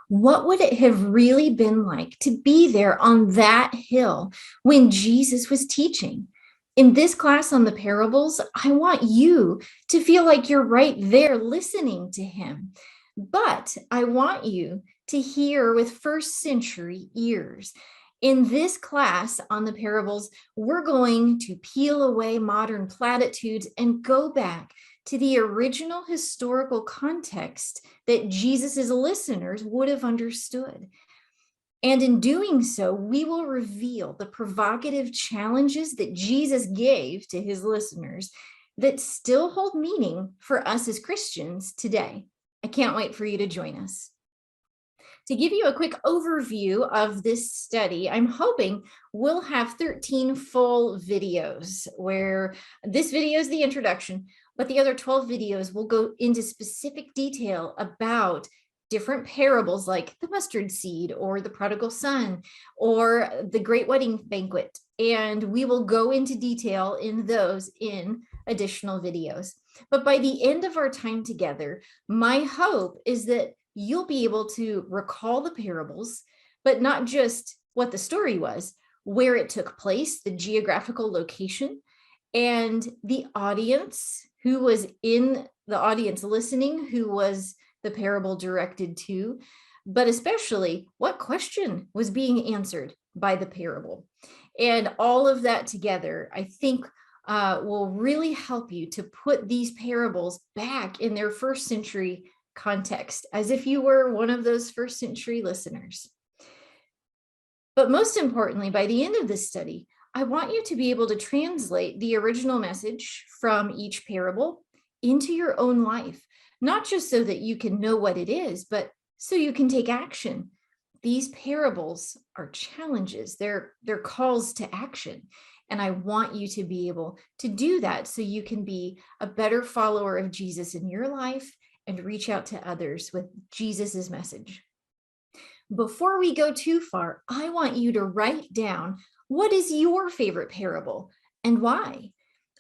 What would it have really been like to be there on that hill when Jesus was teaching? In this class on the parables, I want you to feel like you're right there listening to him. But I want you to hear with first century ears. In this class on the parables, we're going to peel away modern platitudes and go back to the original historical context that Jesus's listeners would have understood. And in doing so, we will reveal the provocative challenges that Jesus gave to his listeners that still hold meaning for us as Christians today. I can't wait for you to join us. To give you a quick overview of this study, I'm hoping we'll have 13 full videos where this video is the introduction, but the other 12 videos will go into specific detail about different parables like the mustard seed or the prodigal son or the great wedding banquet. And we will go into detail in those in additional videos. But by the end of our time together, my hope is that you'll be able to recall the parables, but not just what the story was, where it took place, the geographical location, and the audience, who was in the audience listening, who was the parable directed to, but especially what question was being answered by the parable. And all of that together, I think, will really help you to put these parables back in their first century context, as if you were one of those first century listeners. But most importantly, by the end of this study, I want you to be able to translate the original message from each parable into your own life, not just so that you can know what it is, but so you can take action. These parables are challenges, they're calls to action. And I want you to be able to do that so you can be a better follower of Jesus in your life and reach out to others with Jesus's message. Before we go too far, I want you to write down, what is your favorite parable and why?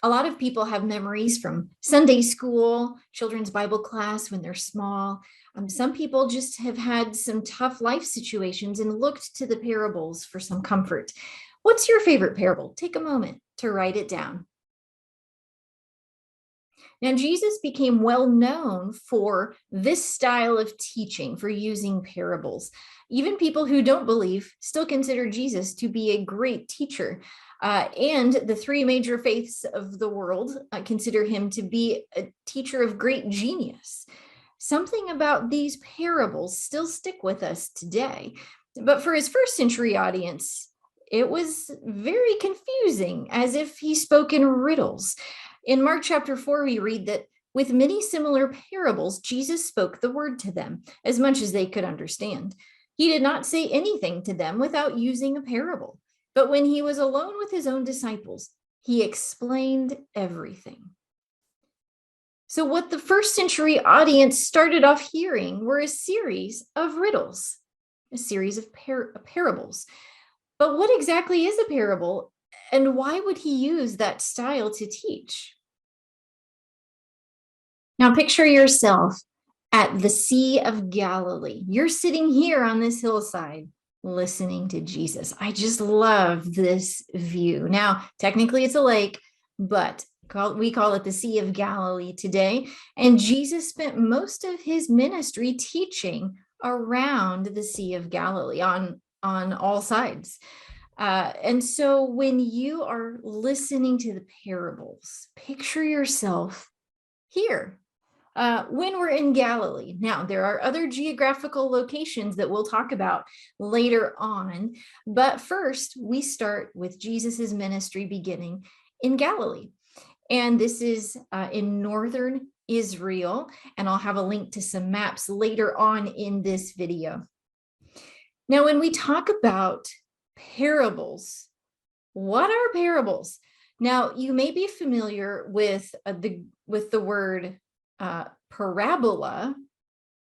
A lot of people have memories from Sunday school, children's Bible class when they're small. Some people just have had some tough life situations and looked to the parables for some comfort. What's your favorite parable? Take a moment to write it down. Now, Jesus became well known for this style of teaching, for using parables. Even people who don't believe still consider Jesus to be a great teacher. And the three major faiths of the world consider him to be a teacher of great genius. Something about these parables still stick with us today. But for his first century audience, it was very confusing, as if he spoke in riddles. In Mark chapter 4, we read that with many similar parables, Jesus spoke the word to them as much as they could understand. He did not say anything to them without using a parable. But when he was alone with his own disciples, he explained everything. So what the first century audience started off hearing were a series of riddles, a series of parables. But what exactly is a parable, and why would he use that style to teach? Now picture yourself at the Sea of Galilee. You're sitting here on this hillside listening to Jesus. I just love this view. Now, technically it's a lake, but we call it the Sea of Galilee today. And Jesus spent most of his ministry teaching around the Sea of Galilee on all sides. And so when you are listening to the parables, picture yourself here. When we're in Galilee. Now, there are other geographical locations that we'll talk about later on, but first we start with Jesus's ministry beginning in Galilee. And this is in northern Israel, and I'll have a link to some maps later on in this video. Now, when we talk about parables, what are parables? Now, you may be familiar with the word parabola,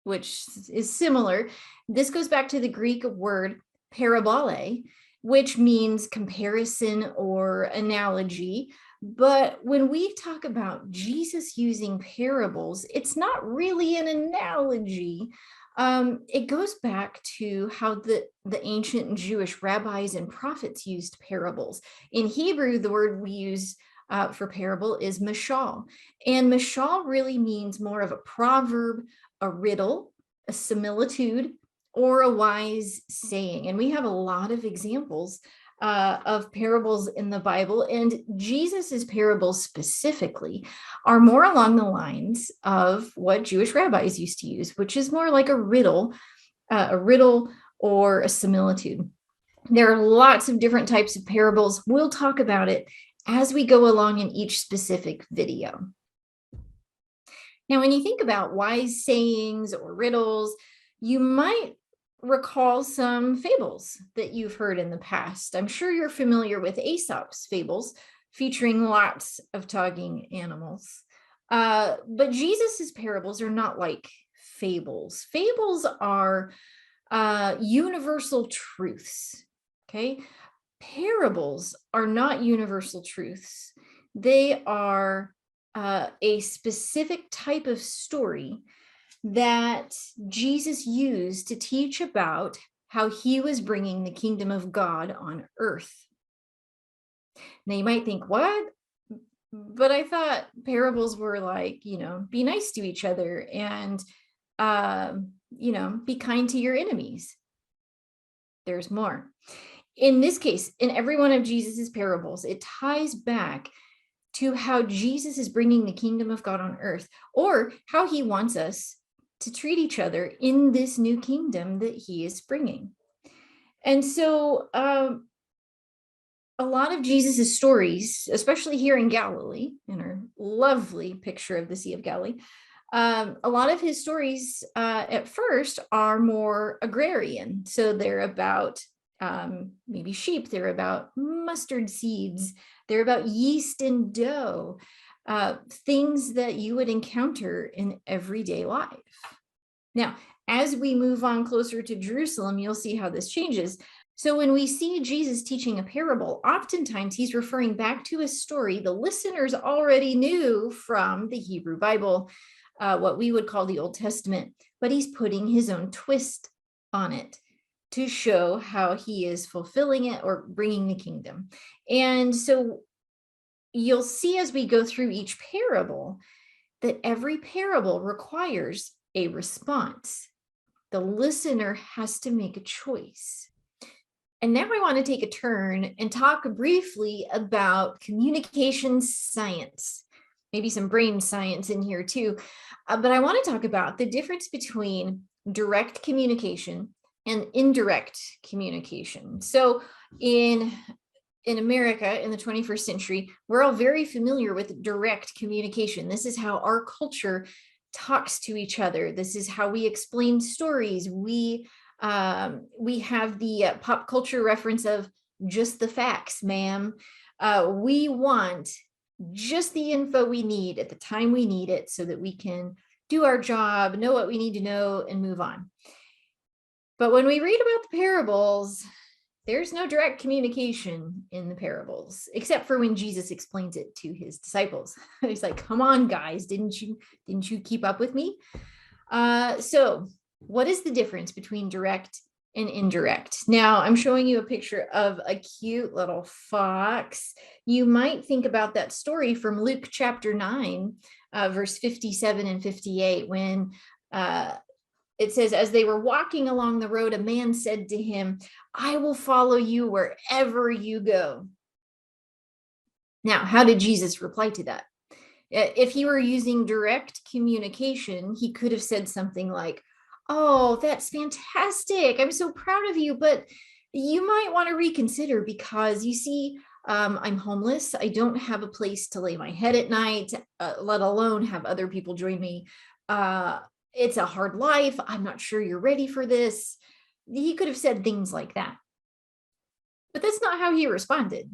which is similar. This goes back to the Greek word parabole, which means comparison or analogy. But when we talk about Jesus using parables, it's not really an analogy. It goes back to how the ancient Jewish rabbis and prophets used parables. In Hebrew, the word we use for parable is mashal. And mashal really means more of a proverb, a riddle, a similitude, or a wise saying. And we have a lot of examples of parables in the Bible, and Jesus's parables specifically are more along the lines of what Jewish rabbis used to use, which is more like a riddle or a similitude. There are lots of different types of parables. We'll talk about it as we go along in each specific video. Now, when you think about wise sayings or riddles, you might recall some fables that you've heard in the past. I'm sure you're familiar with Aesop's fables, featuring lots of talking animals. But Jesus's parables are not like fables. Fables are universal truths, okay? Parables are not universal truths. They are a specific type of story that Jesus used to teach about how he was bringing the kingdom of God on earth. Now you might think, what? But I thought parables were like, be nice to each other and, be kind to your enemies. There's more. In this case, in every one of Jesus's parables, it ties back to how Jesus is bringing the kingdom of God on earth, or how he wants us to treat each other in this new kingdom that he is bringing. And so a lot of Jesus's stories, especially here in Galilee, in our lovely picture of the Sea of Galilee, a lot of his stories at first are more agrarian. So they're about maybe sheep, they're about mustard seeds, they're about yeast and dough, things that you would encounter in everyday life. Now, as we move on closer to Jerusalem, you'll see how this changes. So when we see Jesus teaching a parable, oftentimes he's referring back to a story the listeners already knew from the Hebrew Bible, what we would call the Old Testament, but he's putting his own twist on it to show how he is fulfilling it or bringing the kingdom. And so you'll see as we go through each parable that every parable requires a response. The listener has to make a choice. And now I want to take a turn and talk briefly about communication science, maybe some brain science in here too. But I want to talk about the difference between direct communication and indirect communication. So in America in the 21st century, we're all very familiar with direct communication. This is how our culture talks to each other. This is how we explain stories. We have the pop culture reference of just the facts, ma'am. We want just the info we need at the time we need it so that we can do our job, know what we need to know, and move on. But when we read about the parables, there's no direct communication in the parables, except for when Jesus explains it to his disciples. He's like, come on, guys, didn't you keep up with me? So what is the difference between direct and indirect? Now I'm showing you a picture of a cute little fox. You might think about that story from Luke chapter 9, verse 57 and 58, when it says, as they were walking along the road, a man said to him, I will follow you wherever you go. Now, how did Jesus reply to that? If he were using direct communication, he could have said something like, oh, that's fantastic. I'm so proud of you, but you might want to reconsider because you see, I'm homeless. I don't have a place to lay my head at night, let alone have other people join me. It's a hard life. I'm not sure you're ready for this. He could have said things like that. But that's not how he responded.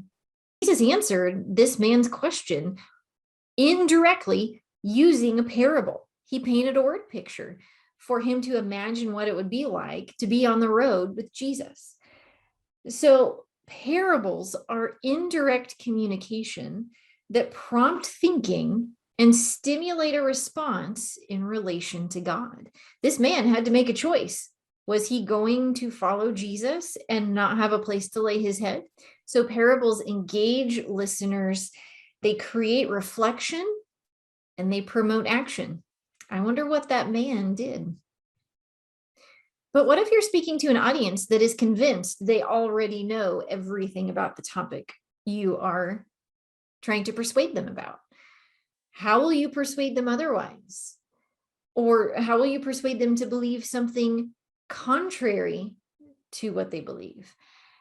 Jesus answered this man's question indirectly using a parable. He painted a word picture for him to imagine what it would be like to be on the road with Jesus. So parables are indirect communication that prompt thinking and stimulate a response in relation to God. This man had to make a choice. Was he going to follow Jesus and not have a place to lay his head? So parables engage listeners, they create reflection, and they promote action. I wonder what that man did. But what if you're speaking to an audience that is convinced they already know everything about the topic you are trying to persuade them about? How will you persuade them otherwise? Or how will you persuade them to believe something contrary to what they believe?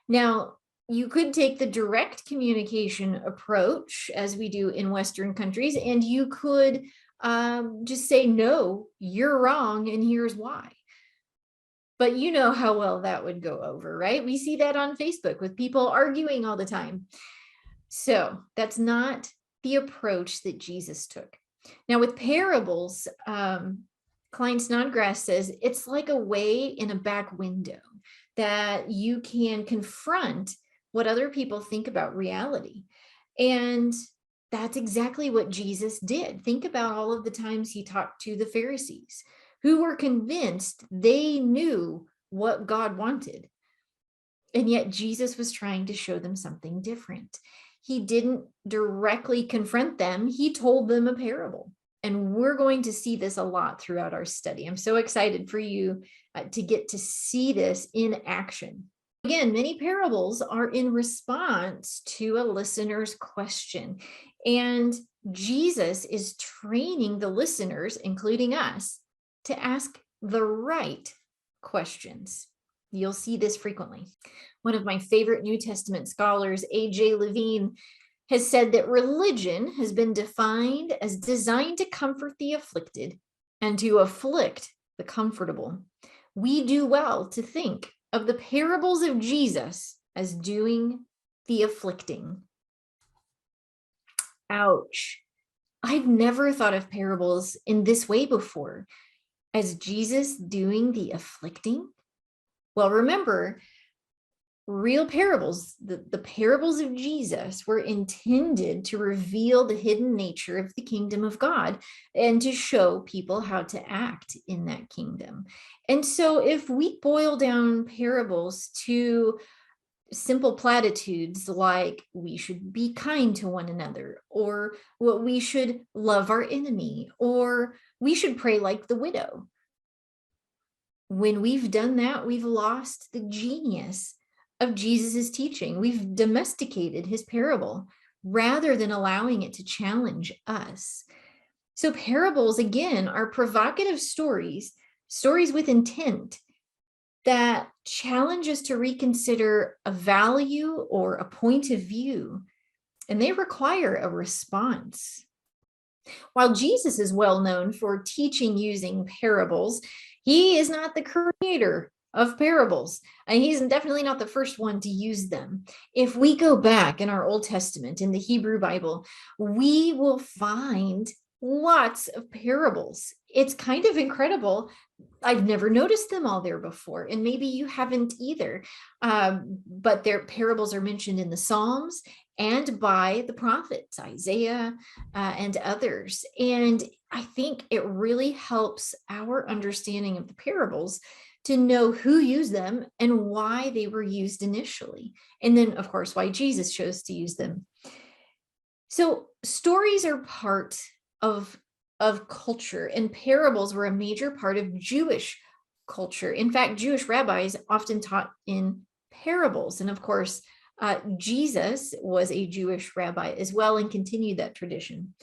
Now, you could take the direct communication approach, as we do in Western countries, and you could just say, no, you're wrong, and here's why. But you know how well that would go over, right? We see that on Facebook with people arguing all the time. So that's not the approach that Jesus took. Now with parables, Klein Snodgrass says it's like a way in a back window that you can confront what other people think about reality. And that's exactly what Jesus did. Think about all of the times he talked to the Pharisees who were convinced they knew what God wanted. And yet Jesus was trying to show them something different. He didn't directly confront them. He told them a parable. And we're going to see this a lot throughout our study. I'm so excited for you to get to see this in action. Again, many parables are in response to a listener's question. And Jesus is training the listeners, including us, to ask the right questions. You'll see this frequently. One of my favorite New Testament scholars, A.J. Levine, has said that religion has been defined as designed to comfort the afflicted and to afflict the comfortable. We do well to think of the parables of Jesus as doing the afflicting. Ouch. I've never thought of parables in this way before, as Jesus doing the afflicting. Well, remember, real parables, the parables of Jesus were intended to reveal the hidden nature of the kingdom of God and to show people how to act in that kingdom. And so if we boil down parables to simple platitudes like we should be kind to one another, or what we should love our enemy, or we should pray like the widow, when we've done that, we've lost the genius of Jesus's teaching. We've domesticated his parable rather than allowing it to challenge us. So parables, again, are provocative stories with intent that challenge us to reconsider a value or a point of view, and they require a response. While Jesus is well known for teaching using parables, he is not the creator of parables, and he's definitely not the first one to use them. If we go back in our Old Testament, in the Hebrew Bible, we will find lots of parables. It's kind of incredible. I've never noticed them all there before, and maybe you haven't either. But their parables are mentioned in the Psalms and by the prophets, Isaiah and others. And I think it really helps our understanding of the parables to know who used them and why they were used initially. And then, of course, why Jesus chose to use them. So stories are part of culture, and parables were a major part of Jewish culture. In fact, Jewish rabbis often taught in parables. And of course, Jesus was a Jewish rabbi as well and continued that tradition.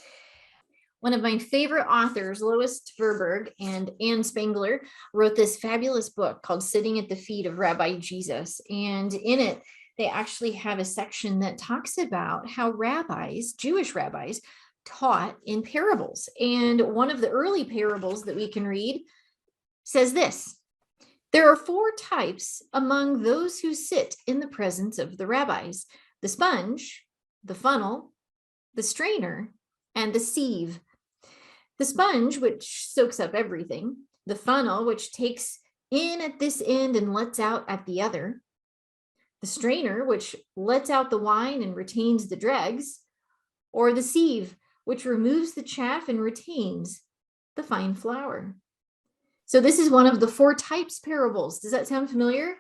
One of my favorite authors, Lois Verberg and Ann Spangler, wrote this fabulous book called Sitting at the Feet of Rabbi Jesus. And in it, they actually have a section that talks about how rabbis, Jewish rabbis, taught in parables. And one of the early parables that we can read says this: there are 4 types among those who sit in the presence of the rabbis: the sponge, the funnel, the strainer, and the sieve. The sponge, which soaks up everything; the funnel, which takes in at this end and lets out at the other; the strainer, which lets out the wine and retains the dregs; or the sieve, which removes the chaff and retains the fine flour. So this is one of the 4 types parables. Does that sound familiar?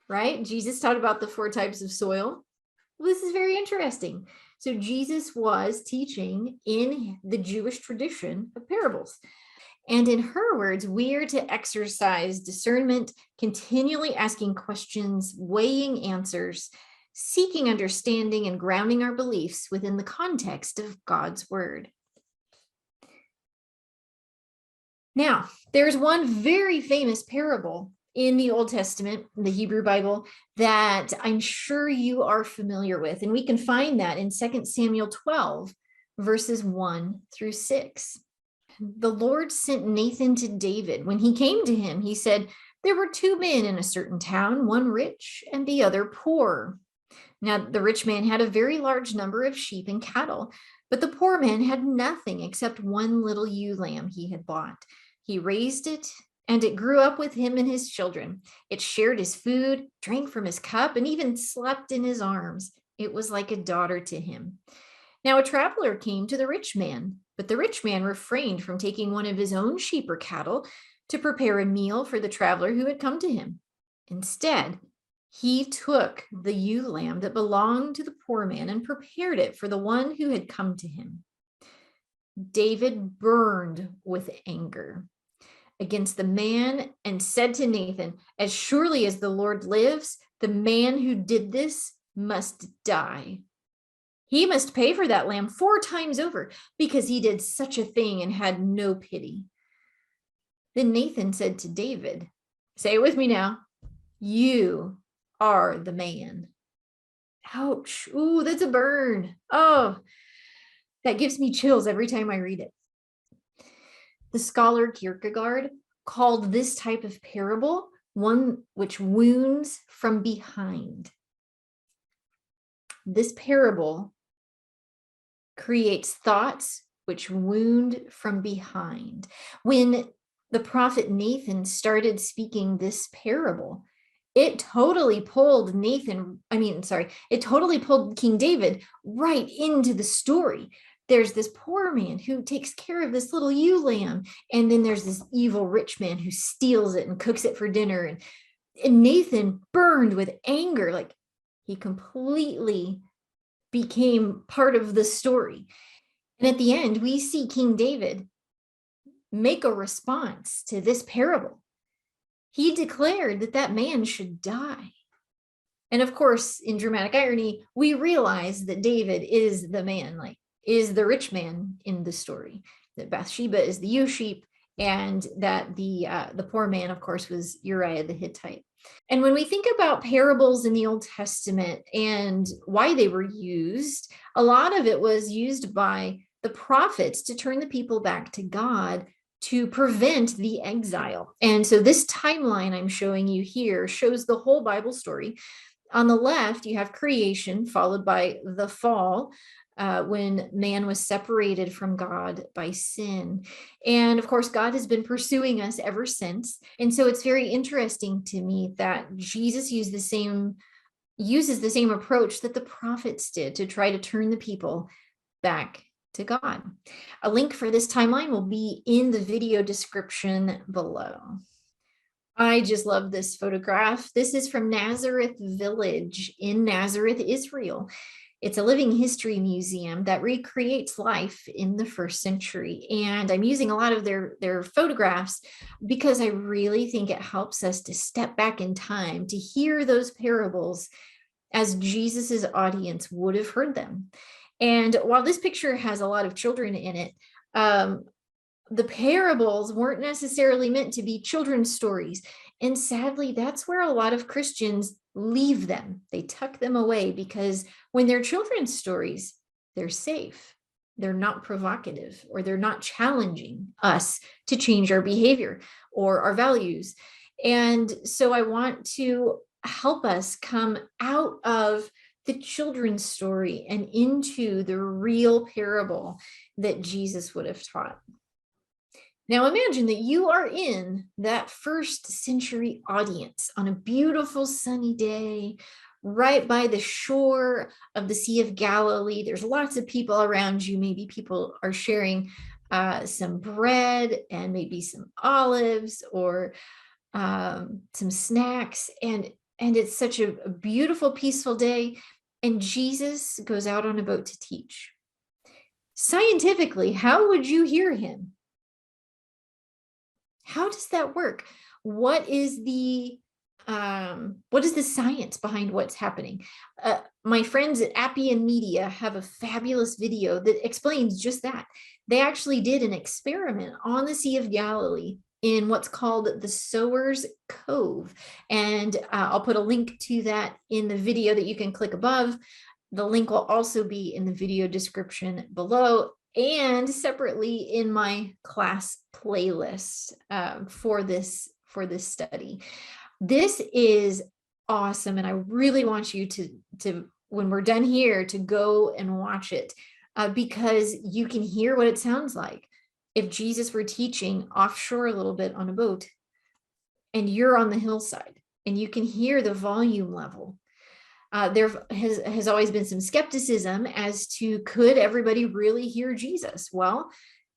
Right? Jesus taught about the 4 types of soil. Well, this is very interesting. So Jesus was teaching in the Jewish tradition of parables. And in her words, we are to exercise discernment, continually asking questions, weighing answers, seeking understanding, and grounding our beliefs within the context of God's word. Now, there's one very famous parable in the Old Testament, the Hebrew Bible, that I'm sure you are familiar with. And we can find that in 2 Samuel 12, verses 1 through 6. The Lord sent Nathan to David. When he came to him, he said, "There were 2 men in a certain town, one rich and the other poor. Now, the rich man had a very large number of sheep and cattle, but the poor man had nothing except one little ewe lamb he had bought. He raised it, and it grew up with him and his children. It shared his food, drank from his cup, and even slept in his arms. It was like a daughter to him. Now a traveler came to the rich man, but the rich man refrained from taking one of his own sheep or cattle to prepare a meal for the traveler who had come to him. Instead, he took the ewe lamb that belonged to the poor man and prepared it for the one who had come to him. David burned with anger against the man and said to Nathan, 'As surely as the Lord lives, the man who did this must die. He must pay for that lamb 4 times over because he did such a thing and had no pity.' Then Nathan said to David," say it with me now, "You are the man." Ouch. Ooh, that's a burn. Oh, that gives me chills every time I read it. The scholar Kierkegaard called this type of parable one which wounds from behind. This parable creates thoughts which wound from behind. When the prophet Nathan started speaking this parable, it totally pulled it totally pulled King David right into the story. There's this poor man who takes care of this little ewe lamb, and then there's this evil rich man who steals it and cooks it for dinner. And Nathan burned with anger, like he completely became part of the story. And at the end, we see King David make a response to this parable. He declared that that man should die. And of course, in dramatic irony, we realize that David is the man, like is the rich man in the story, that Bathsheba is the ewe sheep, and that the poor man, of course, was Uriah the Hittite. And when we think about parables in the Old Testament and why they were used, a lot of it was used by the prophets to turn the people back to God to prevent the exile. And so this timeline I'm showing you here shows the whole Bible story. On the left, you have creation followed by the fall, when man was separated from God by sin. And of course, God has been pursuing us ever since. And so it's very interesting to me that Jesus uses the same approach that the prophets did to try to turn the people back to God. A link for this timeline will be in the video description below. I just love this photograph. This is from Nazareth Village in Nazareth, Israel. It's a living history museum that recreates life in the 1st century. And I'm using a lot of their photographs because I really think it helps us to step back in time to hear those parables as Jesus's audience would have heard them. And while this picture has a lot of children in it, the parables weren't necessarily meant to be children's stories. And sadly, that's where a lot of Christians leave them. They tuck them away because when they're children's stories, they're safe. They're not provocative, or they're not challenging us to change our behavior or our values. And so I want to help us come out of the children's story and into the real parable that Jesus would have taught. Now imagine that you are in that 1st century audience on a beautiful sunny day, right by the shore of the Sea of Galilee. There's lots of people around you. Maybe people are sharing some bread and maybe some olives or some snacks. And it's such a beautiful, peaceful day. And Jesus goes out on a boat to teach. Scientifically, how would you hear him? How does that work? What is the science behind what's happening? My friends at Appian Media have a fabulous video that explains just that. They actually did an experiment on the Sea of Galilee in what's called the Sower's Cove. And I'll put a link to that in the video that you can click above. The link will also be in the video description below and separately in my class playlist for this study. This is awesome, and I really want you to when we're done here to go and watch it because you can hear what it sounds like if Jesus were teaching offshore a little bit on a boat and you're on the hillside and you can hear the volume level. There has always been some skepticism as to could everybody really hear Jesus? Well,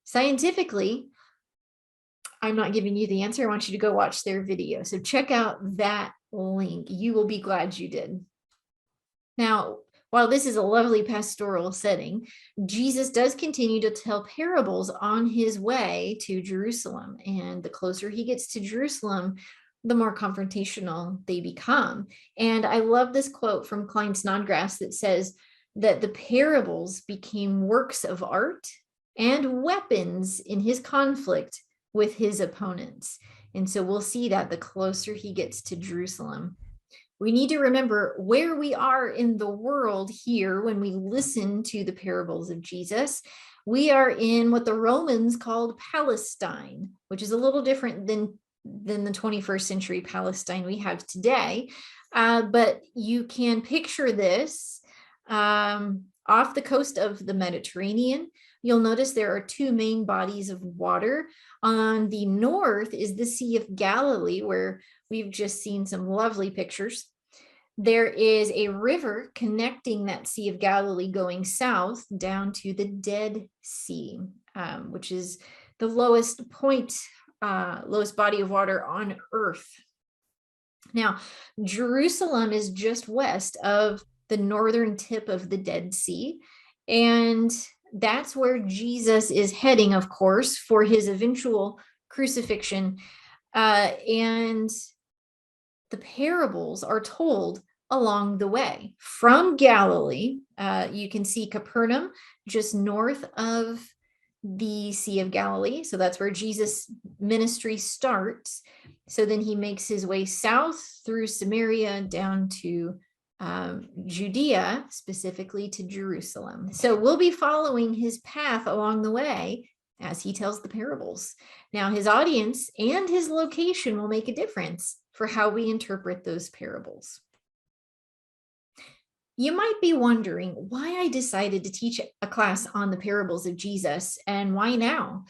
scientifically, I'm not giving you the answer. I want you to go watch their video. So check out that link. You will be glad you did. Now, while this is a lovely pastoral setting, Jesus does continue to tell parables on his way to Jerusalem. And the closer he gets to Jerusalem, the more confrontational they become. And I love this quote from Klein Snodgrass that says that the parables became works of art and weapons in his conflict with his opponents. And so we'll see that the closer he gets to Jerusalem. We need to remember where we are in the world here when we listen to the parables of Jesus. We are in what the Romans called Palestine, which is a little different than the 21st century Palestine we have today. But you can picture this off the coast of the Mediterranean. You'll notice there are two main bodies of water. On the north is the Sea of Galilee, where we've just seen some lovely pictures. There is a river connecting that Sea of Galilee going south down to the Dead Sea, which is the lowest point, lowest body of water on Earth. Now, Jerusalem is just west of the northern tip of the Dead Sea, and that's where Jesus is heading, of course, for his eventual crucifixion. And the parables are told along the way. From Galilee, you can see Capernaum just north of the Sea of Galilee. So that's where Jesus' ministry starts. So then he makes his way south through Samaria down to Judea, specifically to Jerusalem. So we'll be following his path along the way as he tells the parables. Now, his audience and his location will make a difference for how we interpret those parables. You might be wondering why I decided to teach a class on the parables of Jesus and why now?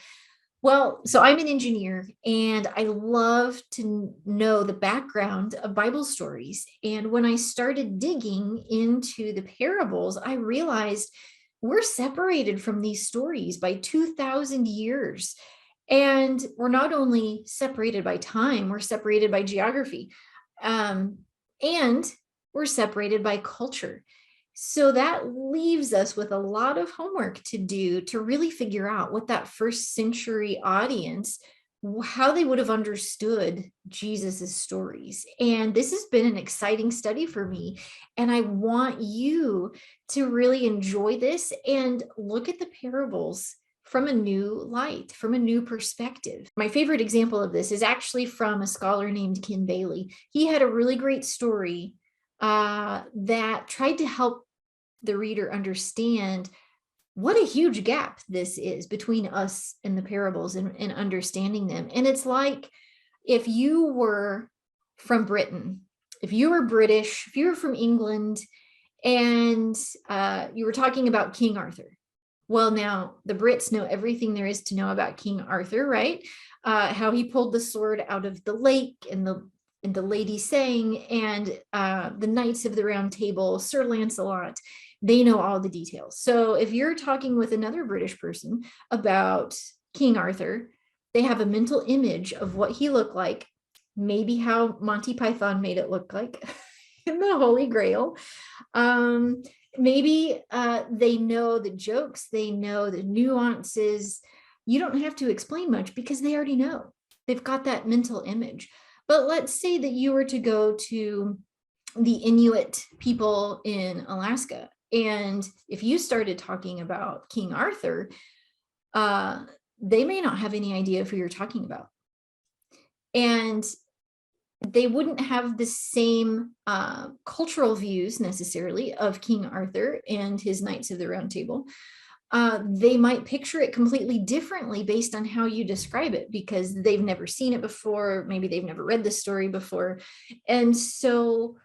Well, so I'm an engineer and I love to know the background of Bible stories. And when I started digging into the parables, I realized we're separated from these stories by 2,000 years. And we're not only separated by time, we're separated by geography. And we're separated by culture. So that leaves us with a lot of homework to do to really figure out what that first century audience, how they would have understood Jesus's stories. And this has been an exciting study for me. And I want you to really enjoy this and look at the parables from a new light, from a new perspective. My favorite example of this is actually from a scholar named Ken Bailey. He had a really great story that tried to help the reader understand what a huge gap this is between us and the parables and understanding them. And it's like if you were from Britain, if you were British, if you were from England, and you were talking about King Arthur. Well, now the Brits know everything there is to know about King Arthur, right? How he pulled the sword out of the lake and the and the Lady sang, and the Knights of the Round Table, Sir Lancelot, they know all the details. So if you're talking with another British person about King Arthur, they have a mental image of what he looked like, maybe how Monty Python made it look like in the Holy Grail. Maybe they know the jokes, they know the nuances. You don't have to explain much because they already know. They've got that mental image. But let's say that you were to go to the Inuit people in Alaska, and if you started talking about King Arthur, they may not have any idea who you're talking about. And they wouldn't have the same cultural views necessarily of King Arthur and his Knights of the Round Table. They might picture it completely differently based on how you describe it, because they've never seen it before. Maybe they've never read the story before. And so,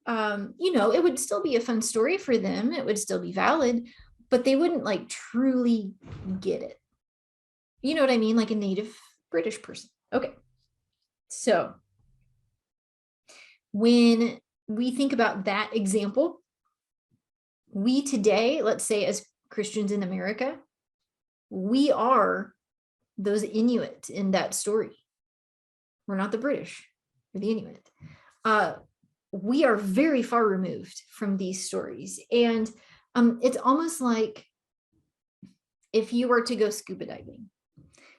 it would still be a fun story for them. It would still be valid, but they wouldn't like truly get it. You know what I mean? Like a native British person. Okay. So when we think about that example, we today, let's say as Christians in America, we are those Inuit in that story. We're not the British, we're the Inuit. We are very far removed from these stories. And it's almost like if you were to go scuba diving.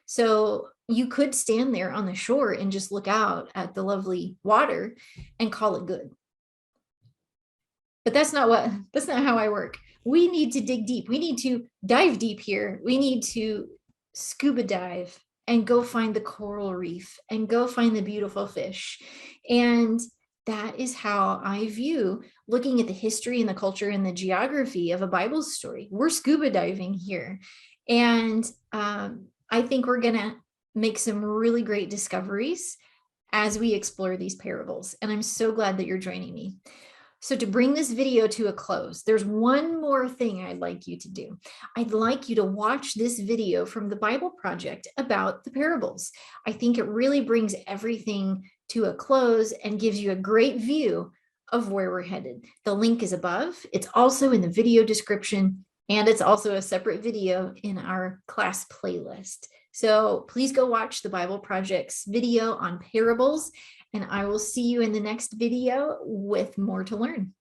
So you could stand there on the shore and just look out at the lovely water and call it good. But that's not how I work. We need to dig deep. We need to dive deep here. We need to scuba dive and go find the coral reef and go find the beautiful fish. And that is how I view looking at the history and the culture and the geography of a Bible story. We're scuba diving here. And I think we're going to make some really great discoveries as we explore these parables. And I'm so glad that you're joining me. So to bring this video to a close, there's one more thing I'd like you to do. I'd like you to watch this video from the Bible Project about the parables. I think it really brings everything to a close and gives you a great view of where we're headed. The link is above. It's also in the video description, and it's also a separate video in our class playlist. So please go watch the Bible Project's video on parables, and I will see you in the next video with more to learn.